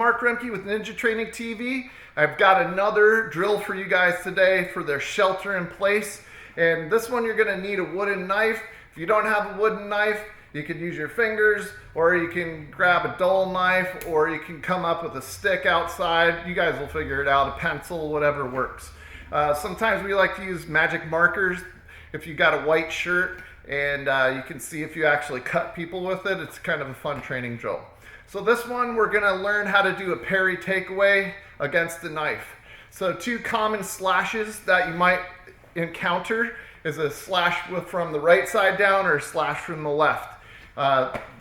Mark Roemke with Ninja Training TV. I've got another drill for you guys today for their shelter in place. And this one you're gonna need a wooden knife. If you don't have a wooden knife, you can use your fingers, or you can grab a dull knife, or you can come up with a stick outside. You guys will figure it out, a pencil, whatever works. Sometimes we like to use magic markers. If you got a white shirt and you can see if you actually cut people with it, it's kind of a fun training drill. So this one, we're gonna learn how to do a parry takeaway against the knife. So two common slashes that you might encounter is a slash from the right side down or a slash from the left.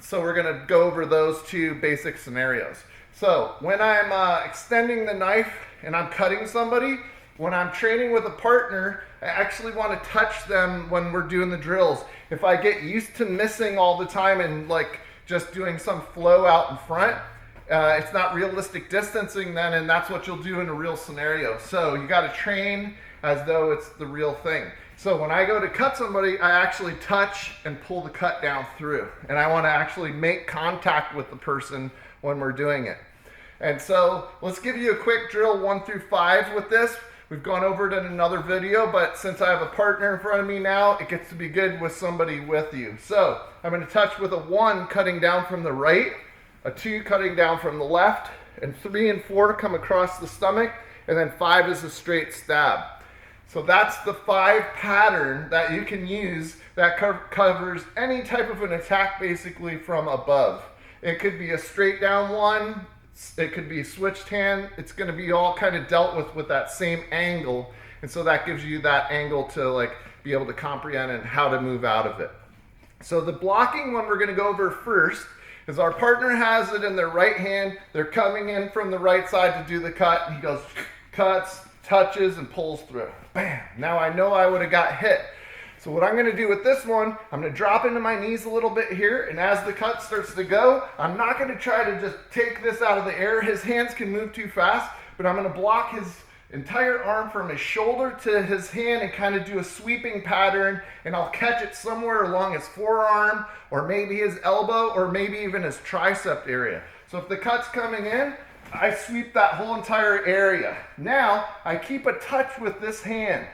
So we're gonna go over those two basic scenarios. So when I'm extending the knife and I'm cutting somebody, when I'm training with a partner, I actually want to touch them when we're doing the drills. If I get used to missing all the time and like just doing some flow out in front, it's not realistic distancing then, and that's what you'll do in a real scenario. So you got to train as though it's the real thing. So when I go to cut somebody, I actually touch and pull the cut down through, and I want to actually make contact with the person when we're doing it. And so let's give you a quick drill 1 through 5 with this. We've gone over it in another video, but since I have a partner in front of me now, it gets to be good with somebody with you. So I'm going to touch with a 1 cutting down from the right, a 2 cutting down from the left, and 3 and 4 come across the stomach, and then 5 is a straight stab. So that's the 5 pattern that you can use that covers any type of an attack basically from above. It could be a straight down 1. It could be switched hand. It's going to be all kind of dealt with that same angle, and so that gives you that angle to like be able to comprehend and how to move out of it. So the blocking one we're going to go over first is our partner has it in their right hand. They're coming in from the right side to do the cut, and he goes, cuts, touches, and pulls through. Bam! Now I know I would have got hit. So what I'm going to do with this one, I'm going to drop into my knees a little bit here, and as the cut starts to go, I'm not going to try to just take this out of the air. His hands can move too fast, but I'm going to block his entire arm from his shoulder to his hand and kind of do a sweeping pattern, and I'll catch it somewhere along his forearm, or maybe his elbow, or maybe even his tricep area. So if the cut's coming in, I sweep that whole entire area. Now, I keep a touch with this hand.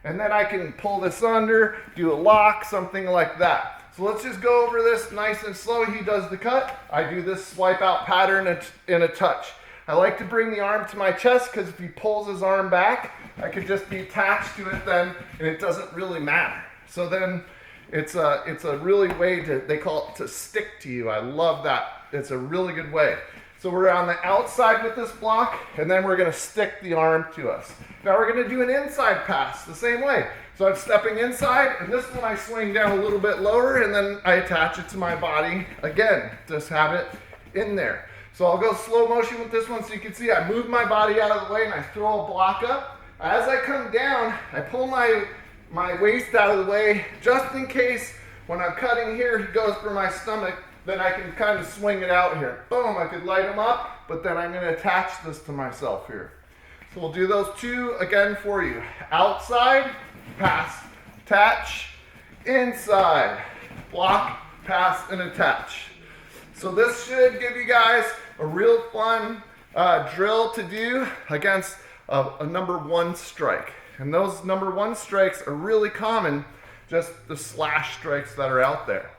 And then I can pull this under, do a lock, something like that. So let's just go over this nice and slow. He does the cut. I do this swipe out pattern in a touch. I like to bring the arm to my chest because if he pulls his arm back, I could just be attached to it then, and it doesn't really matter. So then it's a really way to, they call it to stick to you. I love that. It's a really good way. So we're on the outside with this block, and then we're going to stick the arm to us. Now we're going to do an inside pass the same way. So I'm stepping inside, and this one I swing down a little bit lower, and then I attach it to my body. Again, just have it in there. So I'll go slow motion with this one so you can see I move my body out of the way, and I throw a block up. As I come down, I pull my waist out of the way, just in case when I'm cutting here, he goes for my stomach. Then I can kind of swing it out here. Boom, I could light them up, but then I'm gonna attach this to myself here. So we'll do those 2 again for you. Outside, pass, attach, inside, block, pass, and attach. So this should give you guys a real fun drill to do against a number 1 strike. And those number 1 strikes are really common, just the slash strikes that are out there.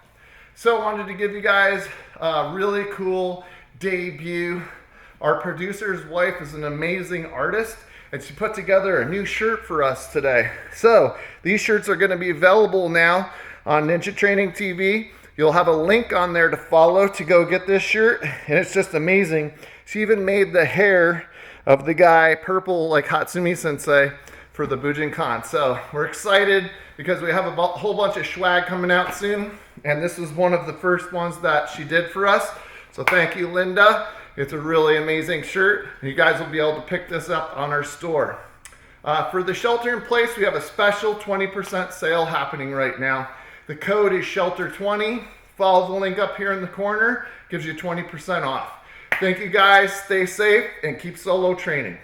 So I wanted to give you guys a really cool debut. Our producer's wife is an amazing artist, and she put together a new shirt for us today. So these shirts are going to be available now on Ninja Training TV. You'll have a link on there to follow to go get this shirt, and it's just amazing. She even made the hair of the guy purple like Hatsumi Sensei for the Bujinkan. So we're excited because we have a whole bunch of swag coming out soon, and this is one of the first ones that she did for us. So thank you, Linda. It's a really amazing shirt. You guys will be able to pick this up on our store. For the shelter in place, we have a special 20% sale happening right now. The code is SHELTER20. Follow the link up here in the corner. Gives you 20% off. Thank you guys. Stay safe and keep solo training.